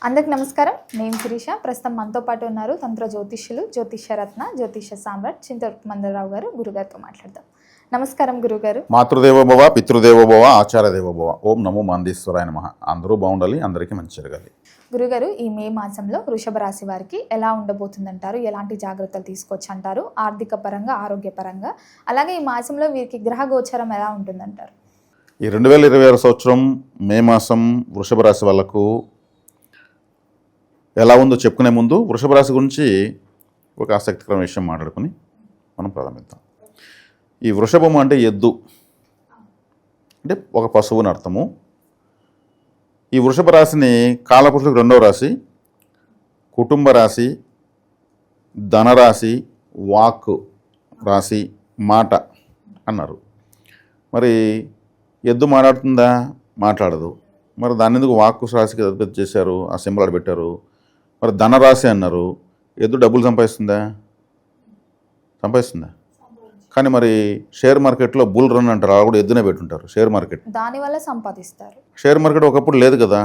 అందరికి నమస్కారం. నేను శిరీష. ప్రస్తుతం మనతో పాటు ఉన్నారు తంత్ర జ్యోతిష్యులు, జ్యోతిష్యరత్న, జ్యోతిష సామ్రాట్ చింతమందరావు గారు. గురుగారితో మాట్లాడదాం. నమస్కారం గురుగారు. మాతృదేవోభవ, పితృదేవోభవ, ఆచార్యదేవోభవ. ఓం నమో మాందేశ్వరాయ నమః. అందరూ బాగుండాలి, అందరికీ మంచి జరగాలి. గురుగారు, ఈ మే మాసంలో వృషభ రాశి వారికి ఎలా ఉండబోతుందంటారు? ఎలాంటి జాగ్రత్తలు తీసుకోవచ్చు అంటారు? ఆర్థిక పరంగా, ఆరోగ్యపరంగా, అలాగే ఈ మాసంలో వీరికి గ్రహ గోచరం ఎలా ఉంటుందంటారు? ఈ 2026 సంవత్సరం మే మాసం వృషభ రాశి వాళ్ళకు ఎలా ఉందో చెప్పుకునే ముందు వృషభ రాశి గురించి ఒక ఆసక్తికరమైన విషయం మాట్లాడుకుని మనం ప్రారంభిద్దాం. ఈ వృషభము అంటే ఎద్దు, అంటే ఒక పశువు అని అర్థము. ఈ వృషభ రాశిని కాలపురుషులకు 2వ రాశి, కుటుంబ రాశి, ధనరాశి, వాక్ రాశి, మాట అన్నారు. మరి ఎద్దు మాట్లాడుతుందా? మాట్లాడదు. మరి దాన్ని ఎందుకు వాక్ రాశికి అధిపతి చేశారు? ఆ సింబల్ ఆడ పెట్టారు. మరి ధనరాశి అన్నారు. ఎద్దు డబ్బులు సంపాదిస్తుందా? సంపాదిస్తుందా? కానీ మరి షేర్ మార్కెట్లో బుల్ రన్ అంటారు, అలా కూడా ఎద్దునే పెట్టుంటారు. షేర్ మార్కెట్ దానివల్ల సంపాదిస్తారు. షేర్ మార్కెట్ ఒకప్పుడు లేదు కదా,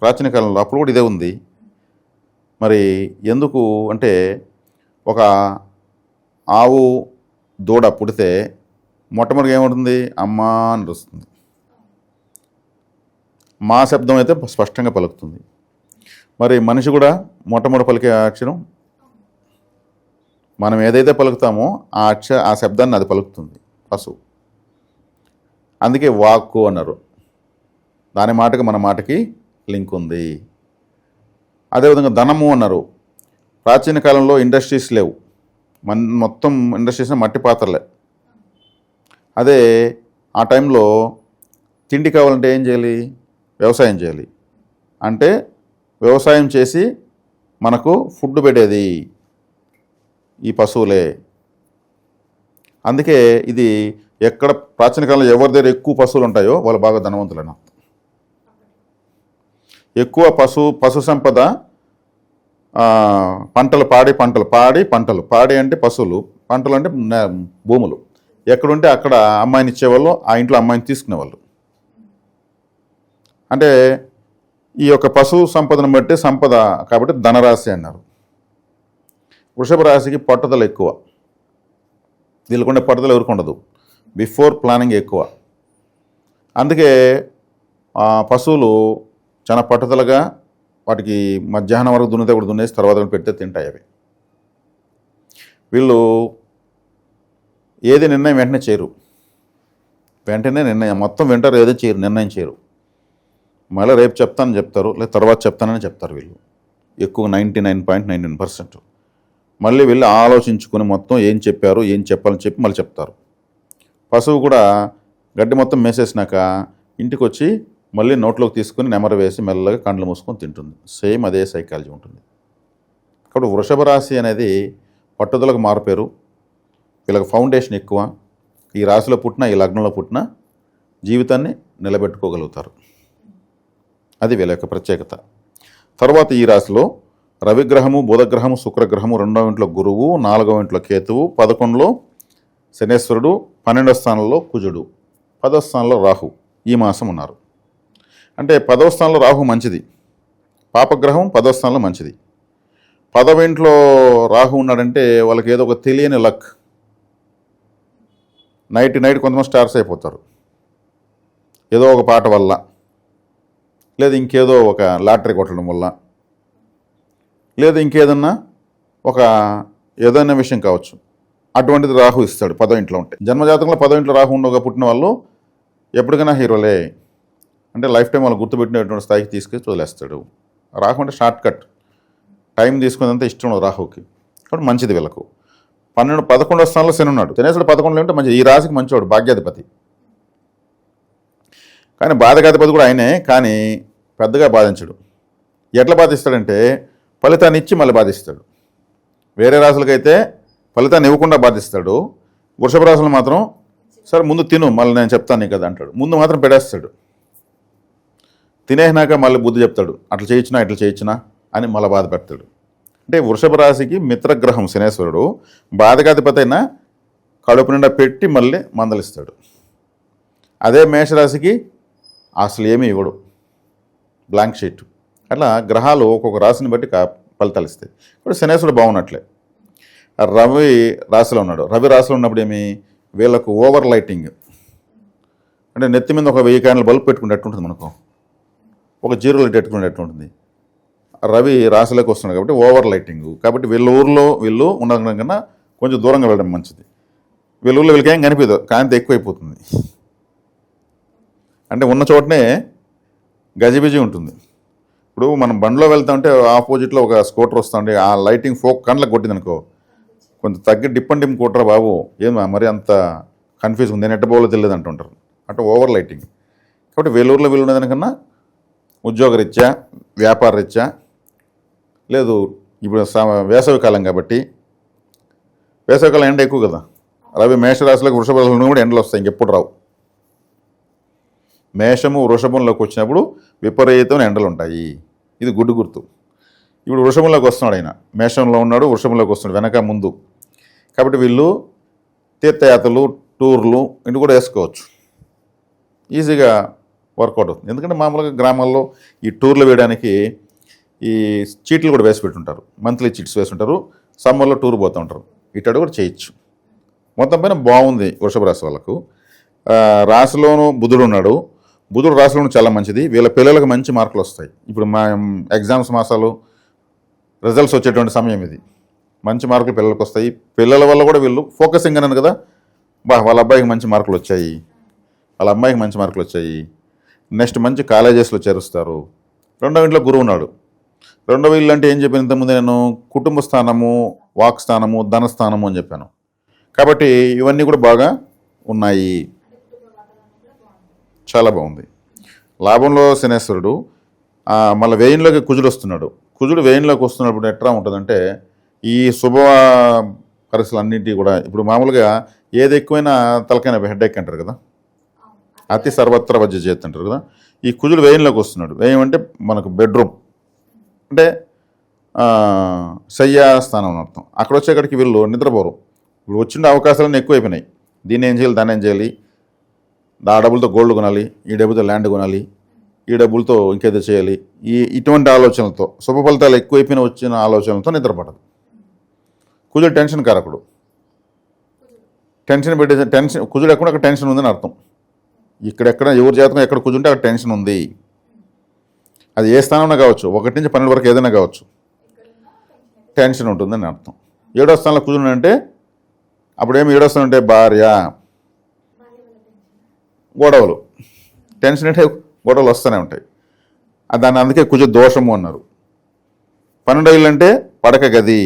ప్రాచీన కాలంలో. అప్పుడు కూడా ఇదే ఉంది. మరి ఎందుకు అంటే, ఒక ఆవు దూడ పుడితే మొట్టమొదటిగా ఏముంటుంది? అమ్మా అని వస్తుంది. మా శబ్దం అయితే స్పష్టంగా పలుకుతుంది. మరి మనిషి కూడా మొట్టమొదటి పలికే అక్షరం, మనం ఏదైతే పలుకుతామో ఆ శబ్దాన్ని అది పలుకుతుంది పశువు. అందుకే వాక్కు అన్నారు. దాని మాటకి మన మాటకి లింక్ ఉంది. అదేవిధంగా ధనము అన్నారు. ప్రాచీన కాలంలో ఇండస్ట్రీస్ లేవు, మొత్తం ఇండస్ట్రీస్ మట్టి పాత్రలే. అదే ఆ టైంలో తిండి కావాలంటే ఏం చేయాలి? వ్యవసాయం చేయాలి. అంటే వ్యవసాయం చేసి మనకు ఫుడ్ పెట్టేది ఈ పశువులే. అందుకే ఇది ఎక్కడ ప్రాచీన కాలంలో ఎవరి దగ్గర ఎక్కువ పశువులు ఉంటాయో వాళ్ళు బాగా ధనవంతులను. ఎక్కువ పశు సంపద, పంటలు, పాడి అంటే పశువులు, పంటలు అంటే భూములు. ఎక్కడుంటే అక్కడ అమ్మాయిని ఇచ్చేవాళ్ళు, ఆ ఇంట్లో అమ్మాయిని తీసుకునేవాళ్ళు. అంటే ఈ యొక్క పశు సంపదను బట్టి సంపద, కాబట్టి ధనరాశి అన్నారు. వృషభ రాశికి పట్టుదల ఎక్కువ. వీళ్ళకుండే పట్టుదల ఎవరికి ఉండదు, బిఫోర్ ప్లానింగ్ ఎక్కువ. అందుకే పశువులు చాలా పట్టుదలగా, వాటికి మధ్యాహ్నం వరకు దున్నితే కూడా దున్నేసి తర్వాత పెడితే తింటాయి అవి. వీళ్ళు ఏది నిర్ణయం వెంటనే చేయరు. వెంటనే నిర్ణయం మొత్తం వింటారు, ఏదో చేయరు, నిర్ణయం చేయరు. మళ్ళీ రేపు చెప్తానని చెప్తారు, లేదా తర్వాత చెప్తానని చెప్తారు. వీళ్ళు ఎక్కువ 99.99% మళ్ళీ వీళ్ళు ఆలోచించుకొని మొత్తం ఏం చెప్పారు, ఏం చెప్పాలని చెప్పి మళ్ళీ చెప్తారు. పశువు కూడా గడ్డి మొత్తం మేసేసినాక ఇంటికి వచ్చి మళ్ళీ నోట్లోకి తీసుకుని నెమర వేసి మెల్లగా కండ్లు మూసుకొని తింటుంది. సేమ్ అదే సైకాలజీ ఉంటుంది. కాబట్టి వృషభ రాశి అనేది పట్టుదలకు మారుపేరు. వీళ్ళకి ఫౌండేషన్ ఎక్కువ. ఈ రాశిలో పుట్టిన, ఈ లగ్నంలో పుట్టిన జీవితాన్ని నిలబెట్టుకోగలుగుతారు. అది వీళ్ళ యొక్క ప్రత్యేకత. తర్వాత ఈ రాశిలో రవిగ్రహము, బుధగ్రహము, శుక్రగ్రహము, 2వ ఇంట్లో గురువు, 4వ ఇంట్లో కేతువు, 11లో శనేశ్వరుడు, 12వ స్థానంలో కుజుడు, 10వ స్థానంలో రాహు ఈ మాసం ఉన్నారు. అంటే 10వ స్థానంలో రాహు మంచిది, పాపగ్రహం 10వ స్థానంలో మంచిది. 10వ ఇంట్లో రాహు ఉన్నాడంటే వాళ్ళకి ఏదో ఒక తెలియని లక్. నైట్ కొంతమంది స్టార్స్ అయిపోతారు, ఏదో ఒక పాట వల్ల, లేదా ఇంకేదో ఒక లాటరీ కొట్టడం వల్ల, లేదా ఇంకేదన్నా ఒక ఏదైనా విషయం కావచ్చు. అటువంటిది రాహు ఇస్తాడు 10వ ఇంట్లో ఉంటే. జన్మజాతకంలో 10వ ఇంట్లో రాహు ఉండగా పుట్టిన వాళ్ళు ఎప్పటికైనా హీరోలే. అంటే లైఫ్ టైం వాళ్ళు గుర్తుపెట్టినటువంటి స్థాయికి తీసుకెళ్ళి వదిలేస్తాడు. రాహు అంటే షార్ట్ కట్, టైం తీసుకునేంత ఇష్టం ఉండదు రాహుకి. కాబట్టి మంచిది వీళ్ళకు. 11వ స్థానంలో శని ఉన్నాడు. శనేశ్వరుడు 11లో ఉంటే మంచిది. ఈ రాశికి మంచివాడు, భాగ్యాధిపతి. కానీ బాధకాధిపతి కూడా ఆయనే, కానీ పెద్దగా బాధించడు. ఎట్లా బాధిస్తాడంటే ఫలితాన్ని ఇచ్చి మళ్ళీ బాధిస్తాడు. వేరే రాశులకైతే ఫలితాన్ని ఇవ్వకుండా బాధిస్తాడు. వృషభ రాశులు మాత్రం సరే ముందు తిను, మళ్ళీ నేను చెప్తాను కదా అంటాడు. ముందు మాత్రం పెడేస్తాడు. తినేసినాక మళ్ళీ బుద్ధి చెప్తాడు, అట్లా చేయించినా ఇట్లా చేయించినా అని మళ్ళీ బాధ పెడతాడు. అంటే వృషభ రాశికి మిత్రగ్రహం శనేశ్వరుడు, బాధకాధిపతి అయినా కడుపు నిండా పెట్టి మళ్ళీ మందలిస్తాడు. అదే మేషరాశికి అసలు ఏమీ ఇవ్వడు, బ్లాంక్ షీట్. అట్లా గ్రహాలు ఒక్కొక్క రాశిని బట్టి ఫలితాలు ఇస్తాయి. ఇప్పుడు శనేశ్వరుడు బాగున్నట్లే. రవి రాశిలో ఉన్నాడు. రవి రాశిలో ఉన్నప్పుడు ఏమి వీళ్ళకు ఓవర్ లైటింగ్, అంటే నెత్తి మీద ఒక 1000 క్యాండిల్ బల్బ్ పెట్టుకునేట్టు ఉంటుంది, మనకు ఒక 0 లైట్ పెట్టుకునేట్టు ఉంటుంది. రవి రాశిలోకి వస్తున్నాడు కాబట్టి ఓవర్ లైటింగ్. కాబట్టి వీళ్ళ ఊర్లో వీళ్ళు ఉండడం కన్నా కొంచెం దూరంగా వెళ్ళడం మంచిది. వీళ్ళ ఊళ్ళో వీళ్ళకి ఏం కనిపించదు, కాంతి ఎక్కువైపోతుంది. అంటే ఉన్న చోటనే గజిబిజి ఉంటుంది. ఇప్పుడు మనం బండిలో వెళ్తా ఉంటే ఆపోజిట్లో ఒక స్కూటర్ వస్తుంది, ఆ లైటింగ్ కళ్ళకి కొట్టింది అనుకో, కొంచెం తగ్గి డిమ్ కొట్టరా బాబు, ఏం మరి అంత కన్ఫ్యూజ్ ఉంది, నెట్ బోలో తెలియదు అంటుంటారు. అంటే ఓవర్ లైటింగ్. కాబట్టి వేలూరులో వీళ్ళు ఉండేదానికన్నా ఉద్యోగరీత్యా, వ్యాపార రీత్యా, లేదు ఇప్పుడు వేసవికాలం కాబట్టి, వేసవికాలం ఎండ ఎక్కువ కదా. రవి మేషరాశిలోకి వృషభ రాశిలో కూడా ఎండలు వస్తాయి, ఇంకెప్పుడు రావు. మేషము వృషభంలోకి వచ్చినప్పుడు విపరీతమైన ఎండలు ఉంటాయి. ఇది గుడ్డు గుర్తు. ఇప్పుడు వృషభంలోకి వస్తున్నాడు ఆయన, మేషంలో ఉన్నాడు, వృషభంలోకి వస్తున్నాడు, వెనక ముందు. కాబట్టి వీళ్ళు తీర్థయాత్రలు, టూర్లు ఇంటి కూడా వేసుకోవచ్చు, ఈజీగా వర్కౌట్ అవుతుంది. ఎందుకంటే మామూలుగా గ్రామాల్లో ఈ టూర్లు వేయడానికి ఈ చీట్లు కూడా వేసి పెట్టుంటారు, మంత్లీ చీట్స్ వేసి ఉంటారు. సమ్మర్లో టూర్ పోతూ ఉంటారు, ఇటు కూడా చేయొచ్చు. మొత్తం పైన బాగుంది వృషభ రాశి వాళ్ళకు. రాశిలోనూ బుధుడు ఉన్నాడు. బుధుడు రాశిలోనూ చాలా మంచిది. వీళ్ళ పిల్లలకు మంచి మార్కులు వస్తాయి. ఇప్పుడు మా ఎగ్జామ్స్ మాసాలు రిజల్ట్స్ వచ్చేటువంటి సమయం ఇది. మంచి మార్కులు పిల్లలకు వస్తాయి. పిల్లల వల్ల కూడా వీళ్ళు ఫోకసింగ్ అన్నాను కదా, వాళ్ళ అబ్బాయికి మంచి మార్కులు వచ్చాయి, వాళ్ళ అమ్మాయికి మంచి మార్కులు వచ్చాయి, నెక్స్ట్ మంచి కాలేజెస్లో చేరుస్తారు. రెండవ ఇంట్లో గురువు ఉన్నాడు. రెండవ ఇల్లు అంటే ఏం చెప్పాను ఇంతకుముందు నేను, కుటుంబ స్థానము, వాక్ స్థానము, ధనస్థానము అని చెప్పాను. కాబట్టి ఇవన్నీ కూడా బాగా ఉన్నాయి, చాలా బాగుంది. లాభంలో శనేశ్వరుడు, మళ్ళీ వేయంలోకి కుజుడు వస్తున్నాడు. కుజుడు వేయంలోకి వస్తున్నప్పుడు ఎట్లా ఉంటుందంటే, ఈ శుభ పరిస్థితులు అన్నింటినీ కూడా, ఇప్పుడు మామూలుగా ఏది ఎక్కువైనా తలకైన హెడ్ఏక్ అంటారు కదా, అతి సర్వత్ర వజ్ర చేతి అంటారు కదా. ఈ కుజుడు వేయంలోకి వస్తున్నాడు. వేయం అంటే మనకు బెడ్రూమ్, అంటే శయ్యా స్థానం అని అర్థం. అక్కడ వచ్చేక్కడికి వీళ్ళు నిద్రపోరు. ఇప్పుడు వచ్చిన అవకాశాలన్నీ ఎక్కువైపోయినాయి. దీన్ని ఏం చేయాలి, దాన్ని ఏం చేయాలి, ఆ డబ్బులతో గోల్డ్ కొనాలి, ఈ డబ్బులతో ల్యాండ్ కొనాలి, ఈ డబ్బులతో ఇంకేదో చేయాలి, ఇటువంటి ఆలోచనలతో, శుభ ఫలితాలు ఎక్కువైపోయిన వచ్చిన ఆలోచనలతో నిద్రపడదు. కుజుడు టెన్షన్ కారకుడు. టెన్షన్ పెట్టే కుజుడు ఎక్కడ అక్కడ టెన్షన్ ఉందని అర్థం. ఇక్కడెక్కడ ఎవరి జాతకం ఎక్కడ కుజుంటే అక్కడ టెన్షన్ ఉంది. అది ఏ స్థానంలో కావచ్చు, 1 నుంచి 12 వరకు ఏదైనా కావచ్చు, టెన్షన్ ఉంటుందని అర్థం. 7వ స్థానంలో కుజుడు అంటే అప్పుడేమి 7వ స్థానం అంటే భార్య, గొడవలు, టెన్షన్ అంటే గొడవలు వస్తూనే ఉంటాయి. దాన్ని అందుకే కుజ దోషము అన్నారు. 12వ ఇల్లు అంటే పడక గది,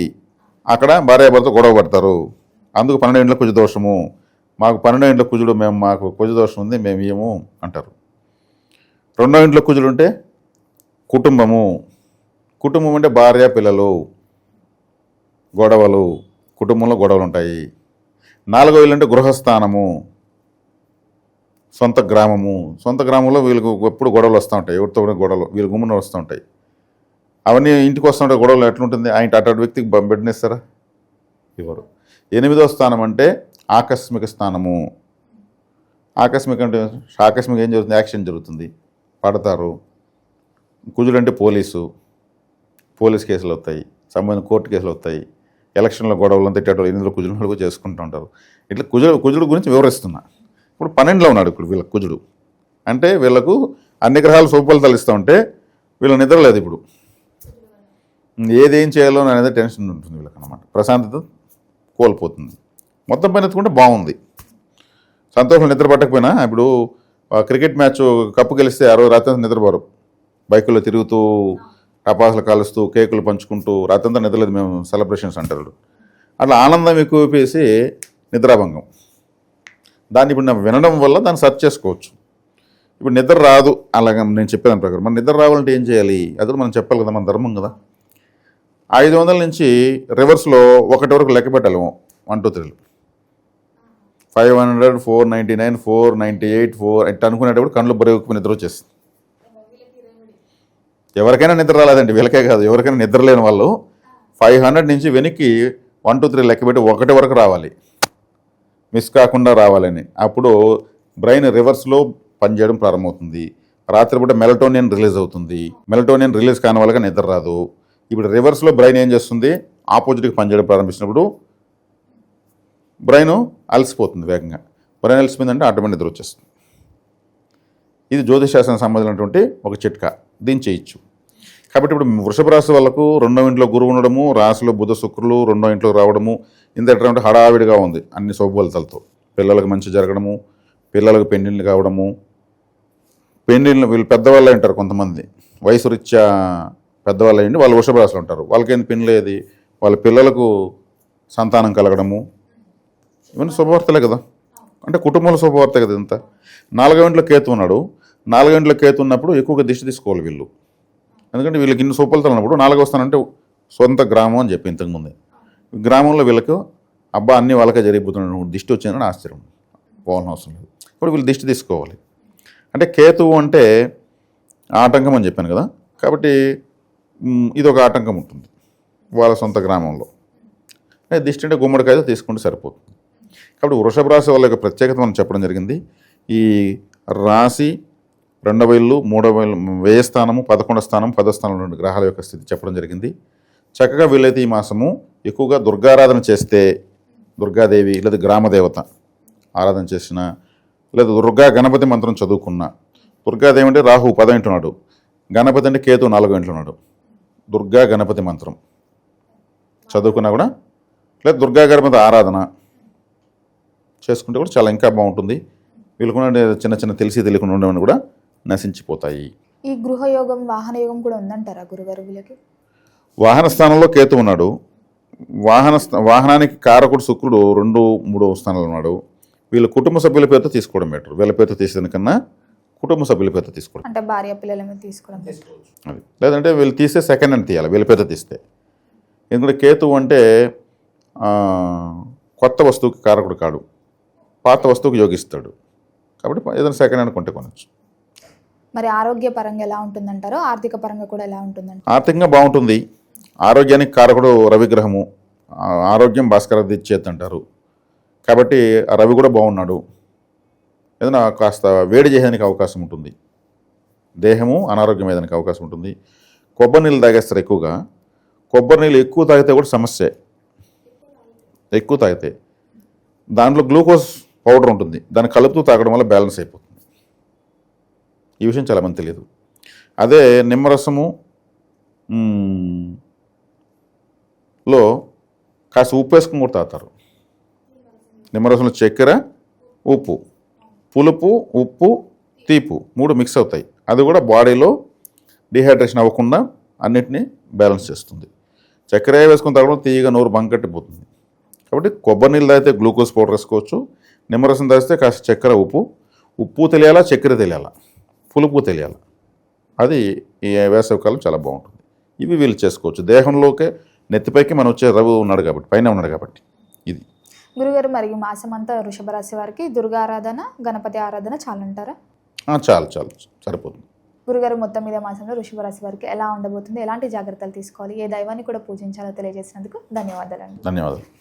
అక్కడ భార్యాభర్త గొడవ పడతారు, అందుకు 12వ ఇంట్లో కుజ దోషము. మాకు 12వ ఇంట్లో కుజుడు, మాకు కుజ దోషం ఉంది, మేము ఇయ్యము అంటారు. 2వ ఇంట్లో కుజుడు ఉంటే కుటుంబము, కుటుంబం అంటే భార్య పిల్లలు, గొడవలు, కుటుంబంలో గొడవలు ఉంటాయి. 4వ ఇల్లు అంటే గృహస్థానము, సొంత గ్రామము. సొంత గ్రామంలో వీళ్ళకు ఎప్పుడు గొడవలు వస్తూ ఉంటాయి, ఎవరితో కూడా గొడవలు వీళ్ళు గుమ్మున వస్తూ ఉంటాయి. అవన్నీ ఇంటికి వస్తుంటే గొడవలు ఎట్లుంటుంది, ఆయన అటు వ్యక్తికి బెడ్నిస్తారా, ఇవ్వరు. 8వ స్థానం అంటే ఆకస్మిక స్థానము. ఆకస్మిక అంటే ఆకస్మిక ఏం జరుగుతుంది, యాక్షన్ జరుగుతుంది, పడతారు. కుజుడు అంటే పోలీస్ కేసులు వస్తాయి, సంబంధించిన కోర్టు కేసులు వస్తాయి, ఎలక్షన్లో గొడవలు అంతా ఇట్టేటోళ్ళు 8వ కుజుడు చేసుకుంటూ ఉంటారు. ఇట్లా కుజుడు గురించి వివరిస్తున్నా. ఇప్పుడు 12లో ఉన్నాడు ఇప్పుడు వీళ్ళకి కుజుడు. అంటే వీళ్ళకు అన్ని గ్రహాలు శుభఫలితాలు ఇస్తూ ఉంటే వీళ్ళకి నిద్ర లేదు. ఇప్పుడు ఏదేం చేయాలో అనేది టెన్షన్ ఉంటుంది వీళ్ళకి అన్నమాట. ప్రశాంతత కోల్పోతుంది. మొత్తం పైన ఎత్తుకుంటే బాగుంది, సంతోషం. నిద్ర పట్టకపోయినా ఇప్పుడు క్రికెట్ మ్యాచ్ కప్పు గెలిస్తే ఆ రోజు రాత్రి నిద్రపోరు, బైకుల్లో తిరుగుతూ, టపాసులు కాలుస్తూ, కేకులు పంచుకుంటూ రాత్రంతా నిద్రలేదు, మేము సెలబ్రేషన్స్ అంటారు. అట్లా ఆనందం ఎక్కువైపోయేసి నిద్రాభంగం. దాన్ని ఇప్పుడు నేను వినడం వల్ల దాన్ని సెర్చ్ చేసుకోవచ్చు. ఇప్పుడు నిద్ర రాదు, అలాగే నేను చెప్పేదాని ప్రకారం మన నిద్ర రావాలంటే ఏం చేయాలి, అది కూడా మనం చెప్పాలి కదా, మన ధర్మం కదా. 500 నుంచి రివర్స్లో 1 వరకు లెక్క పెట్టాలి. 1 2 3 500 499 498 4 ఇట్లా అనుకునేటప్పుడు కళ్ళు బరువు నిద్ర వచ్చేస్తుంది. ఎవరికైనా నిద్ర రాలేదండి, వీళ్ళకే కాదు, ఎవరికైనా నిద్ర లేని వాళ్ళు 500 నుంచి వెనక్కి 1 2 3 లెక్క పెట్టి 1 వరకు రావాలి, మిస్ కాకుండా రావాలని. అప్పుడు బ్రెయిన్ రివర్స్లో పనిచేయడం ప్రారంభమవుతుంది. రాత్రిపూట మెలటోనియన్ రిలీజ్ అవుతుంది. మెలటోనియన్ రిలీజ్ కాని వాళ్ళగా నిద్ర రాదు. ఇప్పుడు రివర్స్లో బ్రెయిన్ ఏం చేస్తుంది, ఆపోజిట్కి పనిచేయడం ప్రారంభించినప్పుడు బ్రెయిన్ అలసిపోతుంది వేగంగా. బ్రెయిన్ అలసిపోయిందంటే ఆటోమేటిక్ నిద్ర వచ్చేస్తుంది. ఇది జ్యోతిషశాస్త్రానికి సంబంధించినటువంటి ఒక చిట్కా, దీన్ని చేయొచ్చు. కాబట్టి ఇప్పుడు వృషభ రాశి వాళ్ళకు 2వ ఇంట్లో గురువు ఉండడము, రాశిలో బుధ శుక్రులు 2వ ఇంట్లో రావడము, ఇంత హడావిడిగా ఉంది అన్ని శుభఫలితాలతో. పిల్లలకు మంచి జరగడము, పిల్లలకు పెళ్ళిళ్ళు కావడము, పెళ్ళిళ్ళు వీళ్ళు పెద్దవాళ్ళు అంటారు కొంతమంది, వయసు రీత్యా పెద్దవాళ్ళు అయ్యండి, వాళ్ళు వృషభ రాశిలో ఉంటారు. వాళ్ళకేంది పెళ్ళి, వాళ్ళ పిల్లలకు సంతానం కలగడము, ఇవన్నీ శుభవార్తలే కదా. అంటే కుటుంబంలో శుభవార్త కదా ఇంత. 4వ ఇంట్లో కేతు ఉన్నాడు. 4వ ఇంట్లో కేతు ఉన్నప్పుడు ఎక్కువగా దిష్టి తీసుకోవాలి వీళ్ళు. ఎందుకంటే వీళ్ళకి ఇన్ని శుభఫలితాలు ఉన్నప్పుడు 4వ స్థానంటే సొంత గ్రామం అని చెప్పి ఇంతకుముందే. గ్రామంలో వీళ్ళకు అబ్బా అన్నీ వాళ్ళకే జరిగిపోతున్నాడు, దిష్టి వచ్చిందని ఆశ్చర్యం పోవాల్సిన అవసరం లేదు. ఇప్పుడు వీళ్ళు దిష్టి తీసుకోవాలి. అంటే కేతువు అంటే ఆటంకం అని చెప్పాను కదా, కాబట్టి ఇది ఒక ఆటంకం ఉంటుంది వాళ్ళ సొంత గ్రామంలో. దిష్టి అంటే గుమ్మడికాయ తీసుకుంటే సరిపోతుంది. కాబట్టి వృషభ రాశి వాళ్ళ యొక్క ప్రత్యేకత మనం చెప్పడం జరిగింది. ఈ రాశి 2వ ఇల్లు, 3వ ఇల్లు, వ్యయ స్థానము, 11వ స్థానం, 10వ స్థానంలో ఉన్న గ్రహాల యొక్క స్థితి చెప్పడం జరిగింది. చక్కగా వీళ్ళైతే ఈ మాసము ఎక్కువగా దుర్గారాధన చేస్తే, దుర్గాదేవి లేదా గ్రామదేవత ఆరాధన చేసిన, లేదా దుర్గా గణపతి మంత్రం చదువుకున్న, దుర్గాదేవి అంటే రాహు 10వ ఇంట్లో ఉన్నాడు, గణపతి అంటే కేతు 4వ ఇంట్లో ఉన్నాడు, దుర్గా గణపతి మంత్రం చదువుకున్నా కూడా, లేదా దుర్గా గణపతి ఆరాధన చేసుకుంటే కూడా చాలా ఇంకా బాగుంటుంది. వీళ్ళకున్న చిన్న చిన్న తెలిసి తెలియకుండా ఉండేవన్నీ కూడా నశించిపోతాయి. ఈ గృహయోగం, వాహన యోగం కూడా ఉందంటారా గురుగారు వీళ్ళకి? వాహన స్థానంలో కేతు ఉన్నాడు. వాహనానికి కారకుడు శుక్రుడు 2, 3వ స్థానంలో ఉన్నాడు. వీళ్ళు కుటుంబ సభ్యుల పేరుతో తీసుకోవడం బెటర్. వీళ్ళ పేరుతో తీసేదానికన్నా కుటుంబ సభ్యుల పేరుతో తీసుకోవడం, అంటే భార్య పిల్లల మీద తీసుకోవడం అది. లేదంటే వీళ్ళు తీస్తే సెకండ్ హ్యాండ్ తీయాలి వీళ్ళ పేరుతో తీస్తే. ఎందుకంటే కేతు అంటే కొత్త వస్తువుకి కారకుడు కాడు, పాత వస్తువుకి యోగిస్తాడు. కాబట్టి ఏదైనా సెకండ్ హ్యాండ్ కొంటే కొనవచ్చు. మరి ఆరోగ్య పరంగా ఎలా ఉంటుందంటారో, ఆర్థిక పరంగా కూడా ఎలా ఉంటుందంట? ఆర్థికంగా బాగుంటుంది. ఆరోగ్యానికి కారకుడు రవిగ్రహము, ఆరోగ్యం భాస్కర దిచ్చేత్ అంటారు. కాబట్టి ఆ రవి కూడా బాగున్నాడు. ఏదైనా కాస్త వేడి చేయడానికి అవకాశం ఉంటుంది, దేహము అనారోగ్యం అయ్యేదానికి అవకాశం ఉంటుంది. కొబ్బరి నీళ్ళు తాగేస్తారు ఎక్కువగా. కొబ్బరి నీళ్ళు ఎక్కువ తాగితే కూడా సమస్యే. ఎక్కువ తాగితే దాంట్లో గ్లూకోజ్ పౌడర్ ఉంటుంది, దాన్ని కలుపుతూ తాగడం వల్ల బ్యాలెన్స్ అయిపోతుంది. ఈ విషయం చాలామంది తెలియదు. అదే నిమ్మరసము లో కాస్త ఉప్పు వేసుకుని కూడా తాగుతారు. నిమ్మరసంలో చక్కెర, ఉప్పు, పులుపు, ఉప్పు, తీపు 3 మిక్స్ అవుతాయి. అది కూడా బాడీలో డిహైడ్రేషన్ అవ్వకుండా అన్నిటినీ బ్యాలెన్స్ చేస్తుంది. చక్కెర వేసుకుని తాగడం తీయగా నోరు బంకట్టిపోతుంది. కాబట్టి కొబ్బరి నీళ్ళు తాగితే గ్లూకోజ్ పౌడర్ వేసుకోవచ్చు. నిమ్మరసం తాగితే కాస్త చక్కెర, ఉప్పు తెలియాలా, చక్కెర తెలియాలా, పులుపు తెలియాలా. అది ఈ వేసవికాలం చాలా బాగుంటుంది. ఇవి వీళ్ళు చేసుకోవచ్చు. దేహంలోకే నెత్తిపైకి మనం వచ్చే రవి ఉన్నాడు కాబట్టి, పైన ఉన్నాడు కాబట్టి. ఇది గురుగారు, మరి ఈ మాసం అంతా వృషభ రాశి వారికి దుర్గా ఆరాధన, గణపతి ఆరాధన చాలంటారా? చాలు సరిపోతుంది. గురుగారు, మొత్తం మీద మాసంలో వృషభ రాశి వారికి ఎలా ఉండబోతుంది, ఎలాంటి జాగ్రత్తలు తీసుకోవాలి, ఏ దైవాన్ని కూడా పూజించాలో తెలియజేసినందుకు ధన్యవాదాలండి. ధన్యవాదాలు.